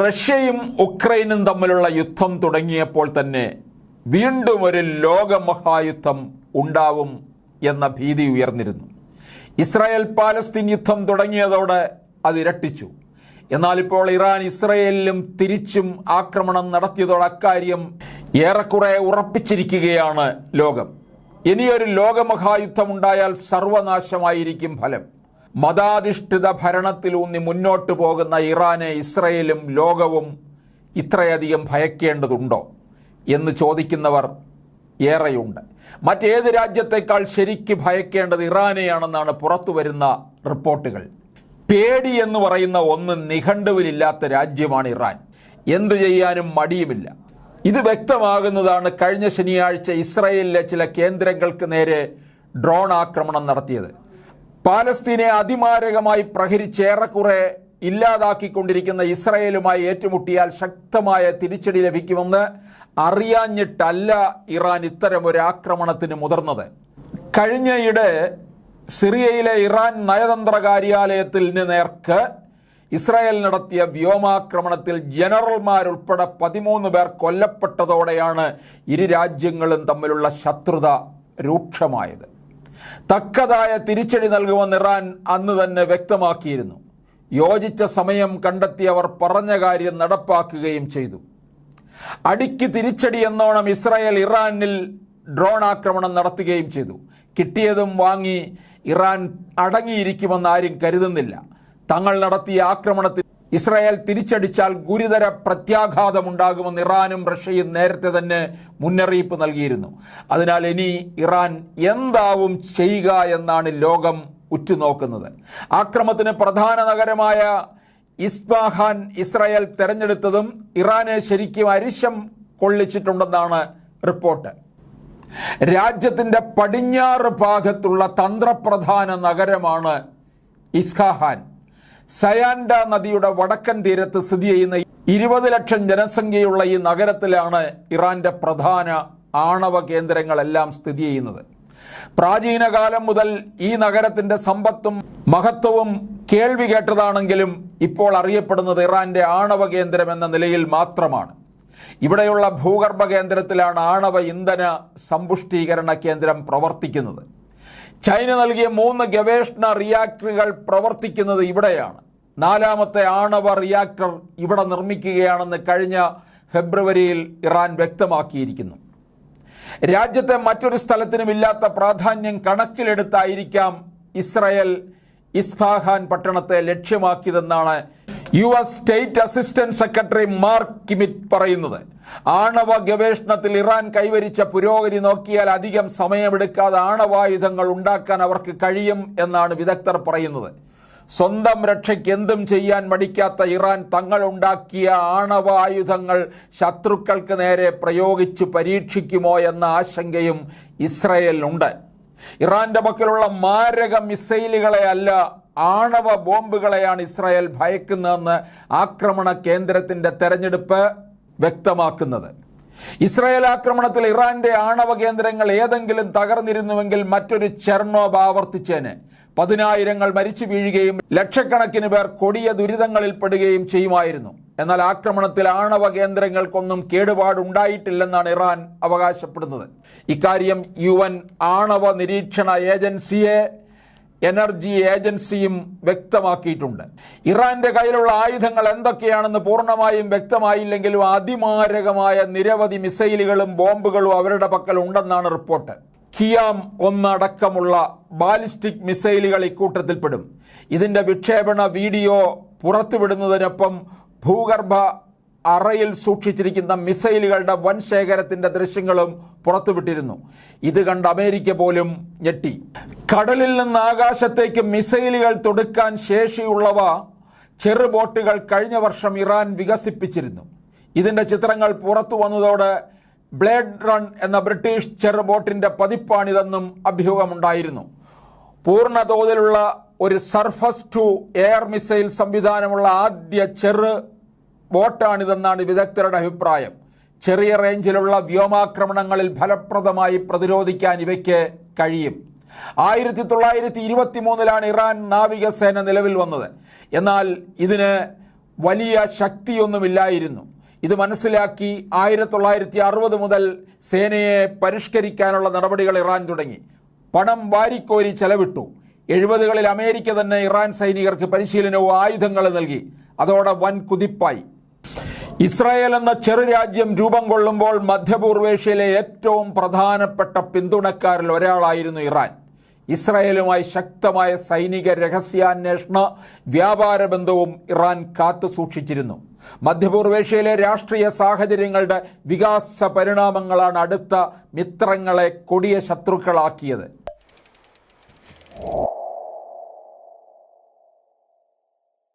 റഷ്യയും ഉക്രൈനും തമ്മിലുള്ള യുദ്ധം തുടങ്ങിയപ്പോൾ തന്നെ വീണ്ടും ഒരു ലോകമഹായുദ്ധം ഉണ്ടാവും എന്ന ഭീതി ഉയർന്നിരുന്നു. ഇസ്രായേൽ പാലസ്തീൻ യുദ്ധം തുടങ്ങിയതോടെ അത് ഇരട്ടിച്ചു. എന്നാൽ ഇപ്പോൾ ഇറാൻ ഇസ്രായേലിലും തിരിച്ചും ആക്രമണം നടത്തിയതോടെ അക്കാര്യം ഏറെക്കുറെ ഉറപ്പിച്ചിരിക്കുകയാണ് ലോകം. ഇനിയൊരു ലോകമഹായുദ്ധം ഉണ്ടായാൽ സർവനാശമായിരിക്കും ഫലം. മതാധിഷ്ഠിത ഭരണത്തിലൂന്നി മുന്നോട്ട് പോകുന്ന ഇറാനെ ഇസ്രായേലും ലോകവും ഇത്രയധികം ഭയക്കേണ്ടതുണ്ടോ എന്ന് ചോദിക്കുന്നവർ ഏറെയുണ്ട്. മറ്റേത് രാജ്യത്തേക്കാൾ ശരിക്ക് ഭയക്കേണ്ടത് ഇറാനെയാണെന്നാണ് പുറത്തു വരുന്ന റിപ്പോർട്ടുകൾ. പേടി എന്ന് പറയുന്ന ഒന്ന് നിഘണ്ടുവിലില്ലാത്ത രാജ്യമാണ് ഇറാൻ. എന്തു ചെയ്യാനും മടിയുമില്ല. ഇത് വ്യക്തമാകുന്നതാണ് കഴിഞ്ഞ ശനിയാഴ്ച ഇസ്രായേലിലെ ചില കേന്ദ്രങ്ങൾക്ക് നേരെ ഡ്രോൺ ആക്രമണം നടത്തിയത്. പാലസ്തീനെ അതിമാരകമായി പ്രഹരിച്ചേറെക്കുറെ ഇല്ലാതാക്കിക്കൊണ്ടിരിക്കുന്ന ഇസ്രായേലുമായി ഏറ്റുമുട്ടിയാൽ ശക്തമായ തിരിച്ചടി ലഭിക്കുമെന്ന് അറിയാഞ്ഞിട്ടല്ല ഇറാൻ ഇത്തരമൊരു ആക്രമണത്തിന് മുതിർന്നത്. കഴിഞ്ഞയിടെ സിറിയയിലെ ഇറാൻ നയതന്ത്ര കാര്യാലയത്തിന് നേർക്ക് ഇസ്രായേൽ നടത്തിയ വ്യോമാക്രമണത്തിൽ ജനറൽമാരുൾപ്പെടെ 13 പേർ കൊല്ലപ്പെട്ടതോടെയാണ് ഇരു രാജ്യങ്ങളും തമ്മിലുള്ള ശത്രുത രൂക്ഷമായത്. തക്കതായ തിരിച്ചടി നൽകുമെന്ന് ഇറാൻ അന്ന് തന്നെ വ്യക്തമാക്കിയിരുന്നു. യോജിച്ച സമയം കണ്ടെത്തി അവർ പറഞ്ഞ കാര്യം നടപ്പാക്കുകയും ചെയ്തു. അടിക്ക് തിരിച്ചടി എന്നോണം ഇസ്രായേൽ ഇറാനിൽ ഡ്രോൺ ആക്രമണം നടത്തുകയും ചെയ്തു. കിട്ടിയതും വാങ്ങി ഇറാൻ അടങ്ങിയിരിക്കുമെന്ന് ആരും കരുതുന്നില്ല. തങ്ങൾ നടത്തിയ ആക്രമണത്തിൽ ഇസ്രായേൽ തിരിച്ചടിച്ചാൽ ഗുരുതര പ്രത്യാഘാതമുണ്ടാകുമെന്ന് ഇറാനും റഷ്യയും നേരത്തെ തന്നെ മുന്നറിയിപ്പ് നൽകിയിരുന്നു. അതിനാൽ ഇനി ഇറാൻ എന്താവും ചെയ്യുക എന്നാണ് ലോകം ഉറ്റുനോക്കുന്നത്. ആക്രമണത്തിന് പ്രധാന നഗരമായ ഇസ്ഫഹാൻ ഇസ്രായേൽ തെരഞ്ഞെടുത്തതും ഇറാനെ ശരിക്കും അരിശം കൊള്ളിച്ചിട്ടുണ്ടെന്നാണ് റിപ്പോർട്ട്. രാജ്യത്തിൻ്റെ പടിഞ്ഞാറ് ഭാഗത്തുള്ള തന്ത്രപ്രധാന നഗരമാണ് ഇസ്ഫഹാൻ. സയാൻഡ നദിയുടെ വടക്കൻ തീരത്ത് സ്ഥിതി ചെയ്യുന്ന 20 ലക്ഷം ജനസംഖ്യയുള്ള ഈ നഗരത്തിലാണ് ഇറാന്റെ പ്രധാന ആണവ കേന്ദ്രങ്ങളെല്ലാം സ്ഥിതി ചെയ്യുന്നത്. പ്രാചീന കാലം മുതൽ ഈ നഗരത്തിന്റെ സമ്പത്തും മഹത്വവും കേൾവി കേട്ടതാണെങ്കിലും ഇപ്പോൾ അറിയപ്പെടുന്നത് ഇറാന്റെ ആണവ കേന്ദ്രം എന്ന നിലയിൽ മാത്രമാണ്. ഇവിടെയുള്ള ഭൂഗർഭ കേന്ദ്രത്തിലാണ് ആണവ ഇന്ധന സമ്പുഷ്ടീകരണ കേന്ദ്രം പ്രവർത്തിക്കുന്നത്. ചൈന നൽകിയ 3 ഗവേഷണ റിയാക്ടറുകൾ പ്രവർത്തിക്കുന്നത് ഇവിടെയാണ്. 4ാമത്തെ ആണവ റിയാക്ടർ ഇവിടെ നിർമ്മിക്കുകയാണെന്ന് കഴിഞ്ഞ ഫെബ്രുവരിയിൽ ഇറാൻ വ്യക്തമാക്കിയിരിക്കുന്നു. രാജ്യത്തെ മറ്റൊരു സ്ഥലത്തിനും ഇല്ലാത്ത പ്രാധാന്യം കണക്കിലെടുത്തായിരിക്കാം ഇസ്രായേൽ ഇസ്ഫഹാൻ പട്ടണത്തെ ലക്ഷ്യമാക്കിയതെന്നാണ് US state assistant secretary Mark Kimmitt പറയുന്നത്. ആണവ ഗവേഷണത്തിൽ ഇറാൻ കൈവരിച്ച പുരോഗതി നോക്കിയാൽ അധികം സമയമെടുക്കാതെ ആണവായുധങ്ങൾ ഉണ്ടാക്കാൻ അവർക്ക് കഴിയും എന്നാണ് വിദഗ്ധർ പറയുന്നത്. സ്വന്തം രക്ഷയ്ക്ക് എന്തും ചെയ്യാൻ മടിക്കാത്ത ഇറാൻ തങ്ങളുണ്ടാക്കിയ ആണവായുധങ്ങൾ ശത്രുക്കൾക്ക് നേരെ പ്രയോഗിച്ച് പരീക്ഷിക്കുമോ എന്ന ആശങ്കയും ഇസ്രായേലിനുണ്ട്. ഇറാന്റെ പക്കലുള്ള മാരക മിസൈലുകളെ അല്ല, ആണവ ബോംബുകളെയാണ് ഇസ്രായേൽ ഭയക്കുന്നതെന്ന് ആക്രമണ കേന്ദ്രത്തിന്റെ തെരഞ്ഞെടുപ്പ് വ്യക്തമാക്കുന്നത്. ഇസ്രായേൽ ആക്രമണത്തിൽ ഇറാന്റെ ആണവ കേന്ദ്രങ്ങൾ ഏതെങ്കിലും തകർന്നിരുന്നുവെങ്കിൽ മറ്റൊരു ചെർണോബ് ആവർത്തിച്ചേനെ. 10,000 മരിച്ചു വീഴുകയും ലക്ഷക്കണക്കിന് പേർ കൊടിയ ദുരിതങ്ങളിൽ പെടുകയും ചെയ്യുമായിരുന്നു. എന്നാൽ ആക്രമണത്തിൽ ആണവ കേന്ദ്രങ്ങൾക്കൊന്നും കേടുപാടുണ്ടായിട്ടില്ലെന്നാണ് ഇറാൻ അവകാശപ്പെടുന്നത്. ഇക്കാര്യം UN ആണവ നിരീക്ഷണ ഏജൻസിയെ എനർജി ഏജൻസിയും വ്യക്തമാക്കിയിട്ടുണ്ട്. ഇറാന്റെ കയ്യിലുള്ള ആയുധങ്ങൾ എന്തൊക്കെയാണെന്ന് പൂർണ്ണമായും വ്യക്തമായില്ലെങ്കിലും അതിമാരകമായ നിരവധി മിസൈലുകളും ബോംബുകളും അവരുടെ പക്കൽ ഉണ്ടെന്നാണ് റിപ്പോർട്ട്. ഖിയാം 1 അടക്കമുള്ള ബാലിസ്റ്റിക് മിസൈലുകൾ ഇക്കൂട്ടത്തിൽപ്പെടും. ഇതിന്റെ വിക്ഷേപണ വീഡിയോ പുറത്തുവിടുന്നതിനൊപ്പം ഭൂഗർഭ അറയിൽ സൂക്ഷിച്ചിരിക്കുന്ന മിസൈലുകളുടെ വൻ ശേഖരത്തിന്റെ ദൃശ്യങ്ങളും പുറത്തുവിട്ടിരുന്നു. ഇത് കണ്ട് അമേരിക്ക പോലും ഞെട്ടി. കടലിൽ നിന്ന് ആകാശത്തേക്ക് മിസൈലുകൾ തൊടുക്കാൻ ശേഷിയുള്ളവ ചെറുബോട്ടുകൾ കഴിഞ്ഞ വർഷം ഇറാൻ വികസിപ്പിച്ചിരുന്നു. ഇതിന്റെ ചിത്രങ്ങൾ പുറത്തു വന്നതോടെ ബ്ലേഡ് റൺ എന്ന ബ്രിട്ടീഷ് ചെറുബോട്ടിന്റെ പതിപ്പാണിതെന്നും അഭ്യൂഹമുണ്ടായിരുന്നു. പൂർണ്ണ തോതിലുള്ള ഒരു സർഫസ് ടു എയർ മിസൈൽ സംവിധാനമുള്ള ആദ്യ ചെറു ബോട്ടാണിതെന്നാണ് വിദഗ്ധരുടെ അഭിപ്രായം. ചെറിയ റേഞ്ചിലുള്ള വ്യോമാക്രമണങ്ങളിൽ ഫലപ്രദമായി പ്രതിരോധിക്കാൻ ഇവയ്ക്ക് കഴിയും. 1923 ഇറാൻ നാവികസേന നിലവിൽ വന്നത്. എന്നാൽ ഇതിന് വലിയ ശക്തിയൊന്നുമില്ലായിരുന്നു. ഇത് മനസ്സിലാക്കി 1960 മുതൽ സേനയെ പരിഷ്കരിക്കാനുള്ള നടപടികൾ ഇറാൻ തുടങ്ങി. പണം വാരിക്കോരി ചെലവിട്ടു. 70കളിൽ അമേരിക്ക തന്നെ ഇറാൻ സൈനികർക്ക് പരിശീലനവും ആയുധങ്ങളും നൽകി. അതോടെ വൻ കുതിപ്പായി. ഇസ്രായേൽ എന്ന ചെറു രാജ്യം രൂപം കൊള്ളുമ്പോൾ മധ്യപൂർവേഷ്യയിലെ ഏറ്റവും പ്രധാനപ്പെട്ട പിന്തുണക്കാരിൽ ഒരാളായിരുന്നു ഇറാൻ. ഇസ്രായേലുമായി ശക്തമായ സൈനിക രഹസ്യാന്വേഷണ വ്യാപാര ബന്ധവും ഇറാൻ കാത്തു സൂക്ഷിച്ചിരുന്നു. മധ്യപൂർവേഷ്യയിലെ രാഷ്ട്രീയ സാഹചര്യങ്ങളുടെ വികാസ പരിണാമങ്ങളാണ് അടുത്ത മിത്രങ്ങളെ കൊടിയ ശത്രുക്കളാക്കിയത്.